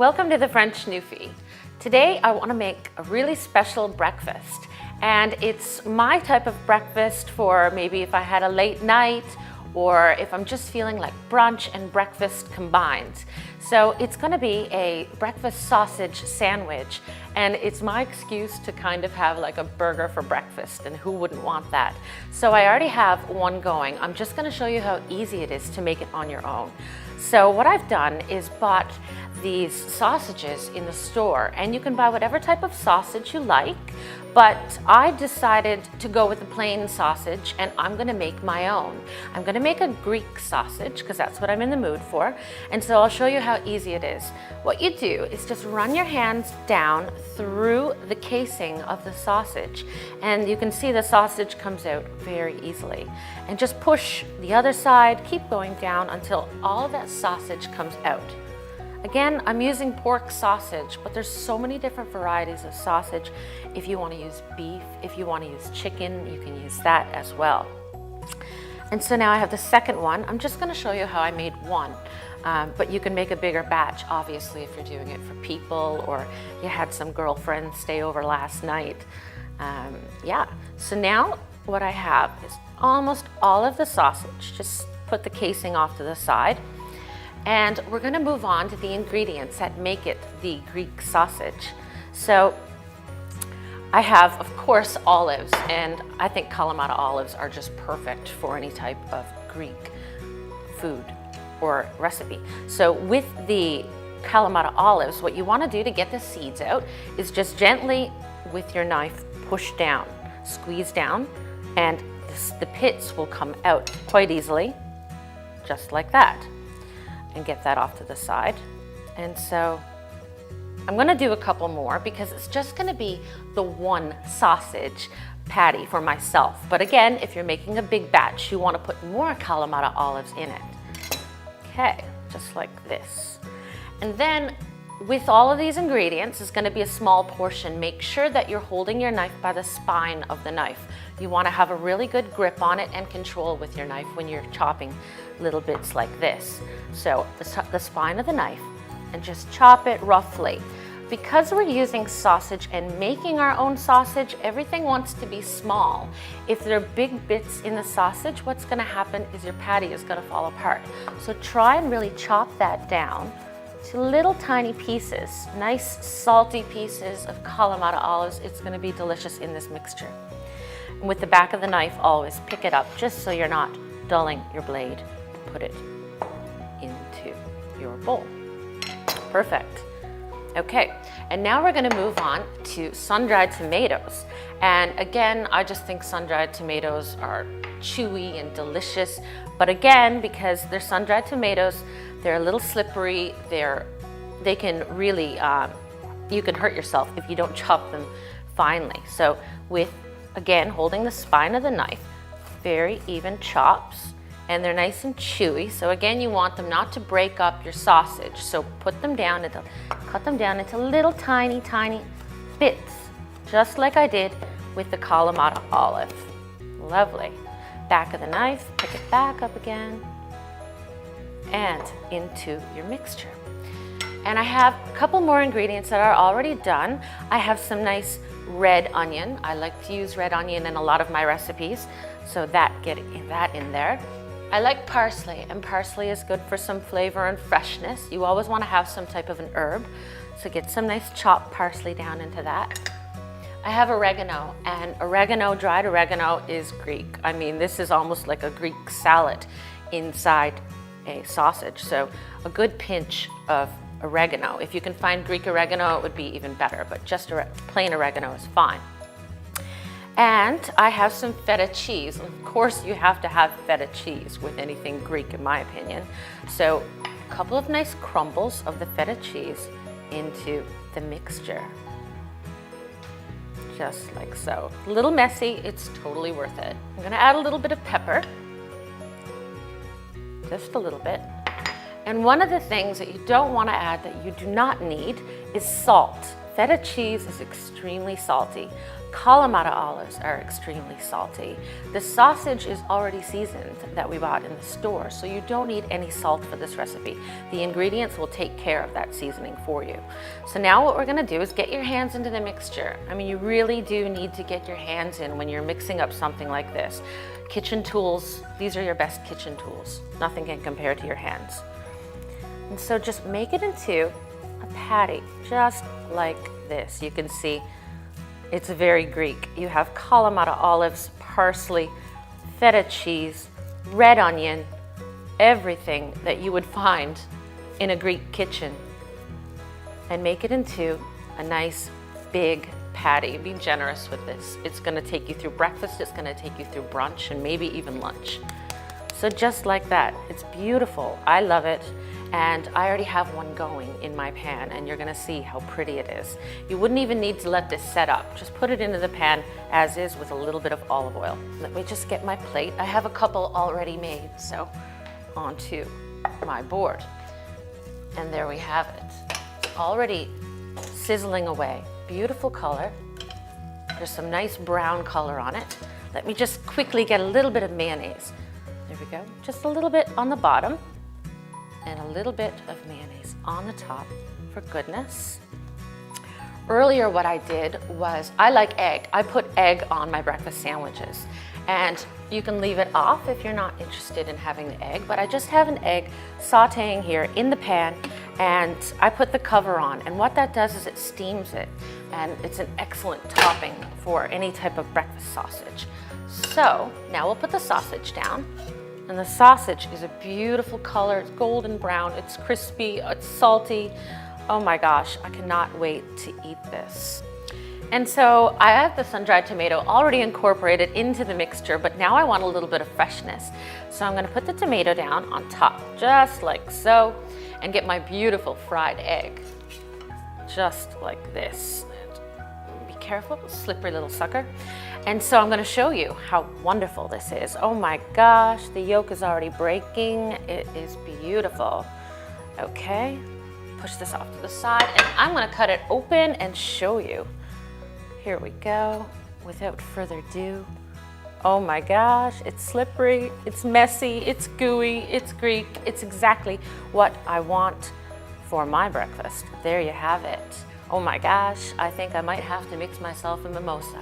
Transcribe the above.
Welcome to the French Newfie. Today I want to make a really special breakfast, and it's my type of breakfast for maybe if I had a late night or if I'm just feeling like brunch and breakfast combined. So it's going to be a breakfast sausage sandwich, and it's my excuse to kind of have like a burger for breakfast, and who wouldn't want that? So I already have one going. I'm just going to show you how easy it is to make it on your own. So what I've done is bought these sausages in the store, and you can buy whatever type of sausage you like, but I decided to go with the plain sausage, and I'm gonna make my own. I'm gonna make a Greek sausage because that's what I'm in the mood for, and so I'll show you how easy it is. What you do is just run your hands down through the casing of the sausage, and you can see the sausage comes out very easily. And just push the other side, keep going down until all of that sausage comes out. Again, I'm using pork sausage, but there's so many different varieties of sausage. If you want to use beef, if you want to use chicken, you can use that as well. And so now I have the second one. I'm just going to show you how I made one, but you can make a bigger batch, obviously, if you're doing it for people or you had some girlfriends stay over last night. Yeah, so now what I have is almost all of the sausage. Just put the casing off to the side. And we're going to move on to the ingredients that make it the Greek sausage. So I have, of course, olives, and I think Kalamata olives are just perfect for any type of Greek food or recipe. So with the Kalamata olives, what you want to do to get the seeds out is just gently with your knife push down, squeeze down, and the pits will come out quite easily, just like that. And get that off to the side. And so I'm gonna do a couple more because it's just gonna be the one sausage patty for myself. But again, if you're making a big batch, you wanna put more Kalamata olives in it. Okay, just like this. And then with all of these ingredients, it's gonna be a small portion. Make sure that you're holding your knife by the spine of the knife. You wanna have a really good grip on it and control with your knife when you're chopping little bits like this. So the spine of the knife, and just chop it roughly. Because we're using sausage and making our own sausage, everything wants to be small. If there are big bits in the sausage, what's gonna happen is your patty is gonna fall apart. So try and really chop that down to little tiny pieces, nice salty pieces of Kalamata olives. It's gonna be delicious in this mixture. And with the back of the knife, always pick it up just so you're not dulling your blade. Put it into your bowl. Perfect. Okay, and now we're gonna move on to sun-dried tomatoes. And again, I just think sun-dried tomatoes are chewy and delicious. But again, because they're sun-dried tomatoes, they're a little slippery. They can really, you can hurt yourself if you don't chop them finely. So with, again, holding the spine of the knife, very even chops, and they're nice and chewy. So again, you want them not to break up your sausage. So cut them down into little tiny bits, just like I did with the Kalamata olive. Lovely. Back of the knife, pick it back up again, and into your mixture. And I have a couple more ingredients that are already done. I have some nice red onion. I like to use red onion in a lot of my recipes, so get that in there. I like parsley, and parsley is good for some flavor and freshness. You always want to have some type of an herb, so get some nice chopped parsley down into that. I have oregano, and dried oregano is Greek. I mean, this is almost like a Greek salad inside a sausage, so a good pinch of oregano. If you can find Greek oregano, it would be even better, but just plain oregano is fine. And I have some feta cheese. Of course, you have to have feta cheese with anything Greek, in my opinion. So a couple of nice crumbles of the feta cheese into the mixture. Just like so. A little messy, it's totally worth it. I'm gonna add a little bit of pepper. Just a little bit. And one of the things that you don't want to add, that you do not need, is salt. Feta cheese is extremely salty. Kalamata olives are extremely salty. The sausage is already seasoned that we bought in the store, so you don't need any salt for this recipe. The ingredients will take care of that seasoning for you. So now what we're gonna do is get your hands into the mixture. I mean, you really do need to get your hands in when you're mixing up something like this. Kitchen tools, these are your best kitchen tools. Nothing can compare to your hands. And so just make it into a patty, just like this. You can see it's very Greek. You have Kalamata olives, parsley, feta cheese, red onion, everything that you would find in a Greek kitchen. And make it into a nice big patty. Be generous with this. It's gonna take you through breakfast, it's gonna take you through brunch, and maybe even lunch. So just like that, it's beautiful. I love it. And I already have one going in my pan, and you're gonna see how pretty it is. You wouldn't even need to let this set up. Just put it into the pan as is with a little bit of olive oil. Let me just get my plate. I have a couple already made, so onto my board. And there we have it. Already sizzling away. Beautiful color. There's some nice brown color on it. Let me just quickly get a little bit of mayonnaise. There we go. Just a little bit on the bottom, and a little bit of mayonnaise on the top for goodness. Earlier what I did was, I like egg. I put egg on my breakfast sandwiches. And you can leave it off if you're not interested in having the egg, but I just have an egg sauteing here in the pan, and I put the cover on. And what that does is it steams it, and it's an excellent topping for any type of breakfast sausage. So now we'll put the sausage down. And the sausage is a beautiful color. It's golden brown, it's crispy, it's salty. Oh my gosh, I cannot wait to eat this. And so I have the sun-dried tomato already incorporated into the mixture, but now I want a little bit of freshness. So I'm gonna put the tomato down on top, just like so, and get my beautiful fried egg, just like this. Be careful, slippery little sucker. And so I'm gonna show you how wonderful this is. Oh my gosh, the yolk is already breaking. It is beautiful. Okay, push this off to the side, and I'm gonna cut it open and show you. Here we go, without further ado. Oh my gosh, it's slippery, it's messy, it's gooey, it's Greek. It's exactly what I want for my breakfast. There you have it. Oh my gosh, I think I might have to mix myself a mimosa.